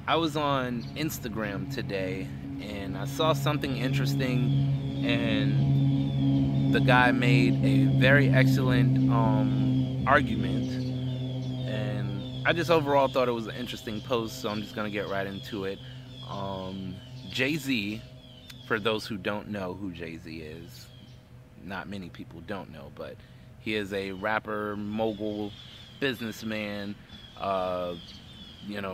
I was on Instagram today and I saw something interesting, and the guy made a very excellent argument, and I just overall thought it was an interesting post, so I'm just gonna get right into it. Um, Jay Z, for those who don't know who Jay Z is, not many people don't know, but he is a rapper, mogul, businessman. Uh,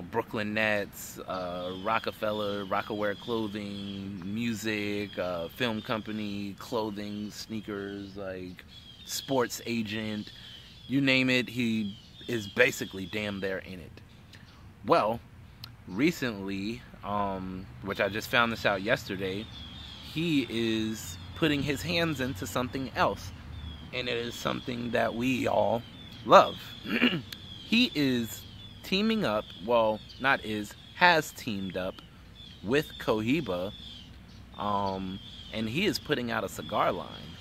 Brooklyn Nets, Rockefeller, Rockaware Clothing, music, film company, clothing, sneakers, like sports agent, you name it, he is basically damn there in it. Well, recently, which I just found this out yesterday, he is putting his hands into something else, and it is something that we all love. He is teaming up, well, not is, has teamed up with Cohiba, and he is putting out a cigar line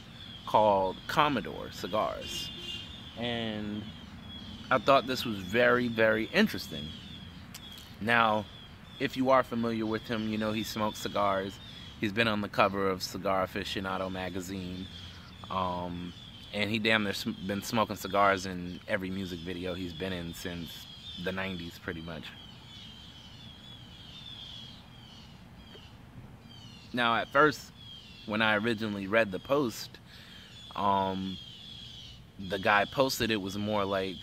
called Comador cigars. And I thought this was very, very interesting. Now, if you are familiar with him, you know he smokes cigars. He's been on the cover of Cigar Aficionado magazine. And he damn near been smoking cigars in every music video he's been in since the 90s, pretty much. Now, at first, when I originally read the post, the guy posted it was more like,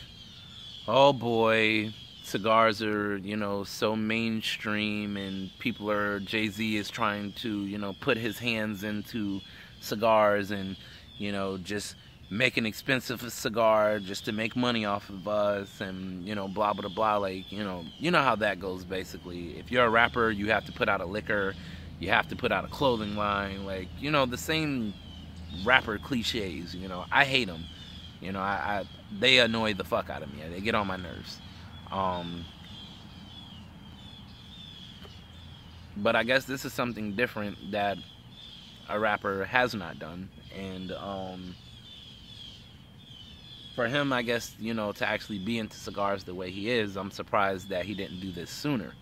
oh boy, cigars are, so mainstream, and Jay-Z is trying to, put his hands into cigars and, just make an expensive cigar just to make money off of us, and blah blah blah. Like, you know how that goes. Basically, if you're a rapper, you have to put out a liquor, you have to put out a clothing line, like, the same rapper cliches. I hate them. I they annoy the fuck out of me. They get on my nerves. But I guess this is something different that a rapper has not done, and for him, I guess, to actually be into cigars the way he is, I'm surprised that he didn't do this sooner.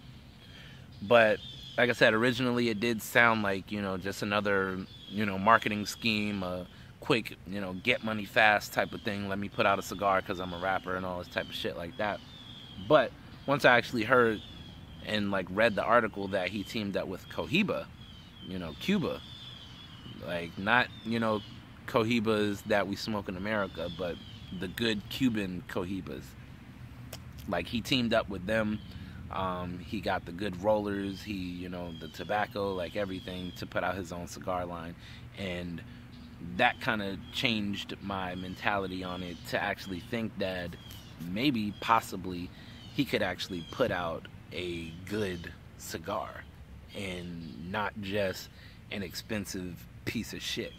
But like I said, originally it did sound like, just another, marketing scheme, a quick, get money fast type of thing. Let me put out a cigar because I'm a rapper and all this type of shit like that. But once I actually heard and like read the article that he teamed up with Cohiba, Cuba, like not, Cohibas that we smoke in America, but the good Cuban Cohibas. Like, he teamed up with them. He got the good rollers, the tobacco, like everything, to put out his own cigar line. And that kind of changed my mentality on it, to actually think that maybe, possibly, he could actually put out a good cigar and not just an expensive piece of shit,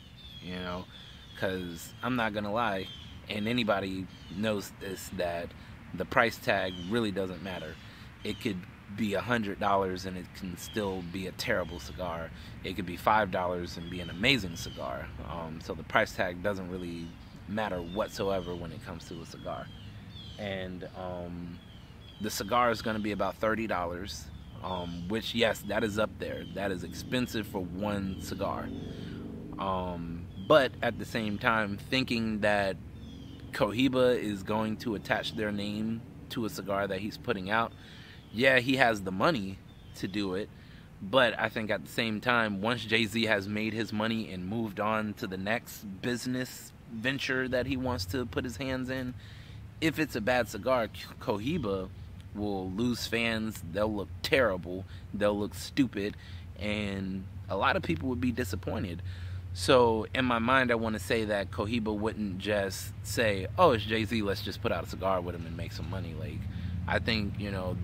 because I'm not gonna lie, and anybody knows this, that the price tag really doesn't matter. It could be $100 and it can still be a terrible cigar. It could be $5 and be an amazing cigar. So the price tag doesn't really matter whatsoever when it comes to a cigar. And the cigar is going to be about $30, which, yes, that is up there. That is expensive for one cigar. But at the same time, thinking that Cohiba is going to attach their name to a cigar that he's putting out, yeah, he has the money to do it, but I think at the same time, once Jay-Z has made his money and moved on to the next business venture that he wants to put his hands in, if it's a bad cigar, Cohiba will lose fans, they'll look terrible, they'll look stupid, and a lot of people would be disappointed. So in my mind, I want to say that Cohiba wouldn't just say, oh, it's Jay-Z, let's just put out a cigar with him and make some money. Like, I think,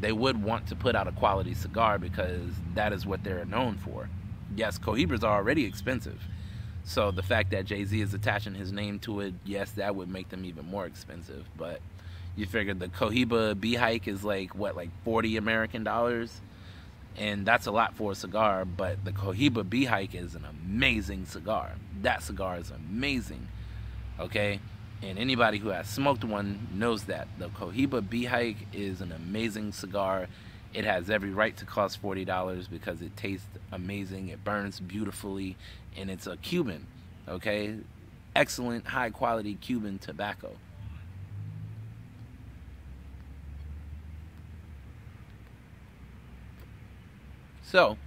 they would want to put out a quality cigar because that is what they're known for. Yes, Cohibas are already expensive. So the fact that Jay-Z is attaching his name to it, yes, that would make them even more expensive. But you figure the Cohiba B-Hike is like 40 American dollars? And that's a lot for a cigar, but the Cohiba B-Hike is an amazing cigar. That cigar is amazing, okay? And anybody who has smoked one knows that. The Cohiba B-Hike is an amazing cigar. It has every right to cost $40 because it tastes amazing, it burns beautifully, and it's a Cuban, okay? Excellent, high quality Cuban tobacco. So,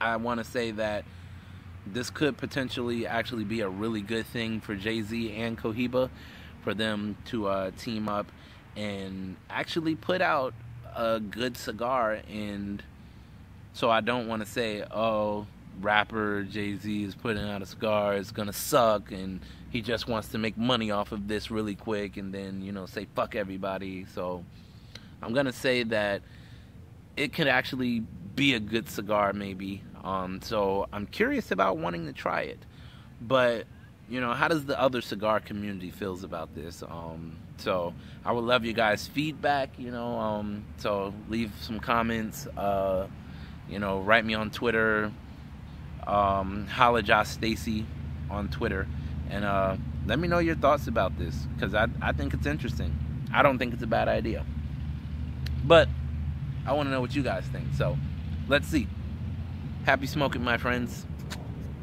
I want to say that this could potentially actually be a really good thing for Jay-Z and Cohiba, for them to team up and actually put out a good cigar. And so I don't want to say, oh, rapper Jay-Z is putting out a cigar, it's gonna suck, and he just wants to make money off of this really quick, and then, you know, say fuck everybody. So I'm gonna say that it could actually be a good cigar, maybe. So I'm curious about wanting to try it. But, you know, how does the other cigar community feels about this? So I would love you guys' feedback, you know. So leave some comments. You know, write me on Twitter. Holla Josh Stacy on Twitter. And let me know your thoughts about this, because I think it's interesting. I don't think it's a bad idea. But I want to know what you guys think. So let's see. Happy smoking, my friends.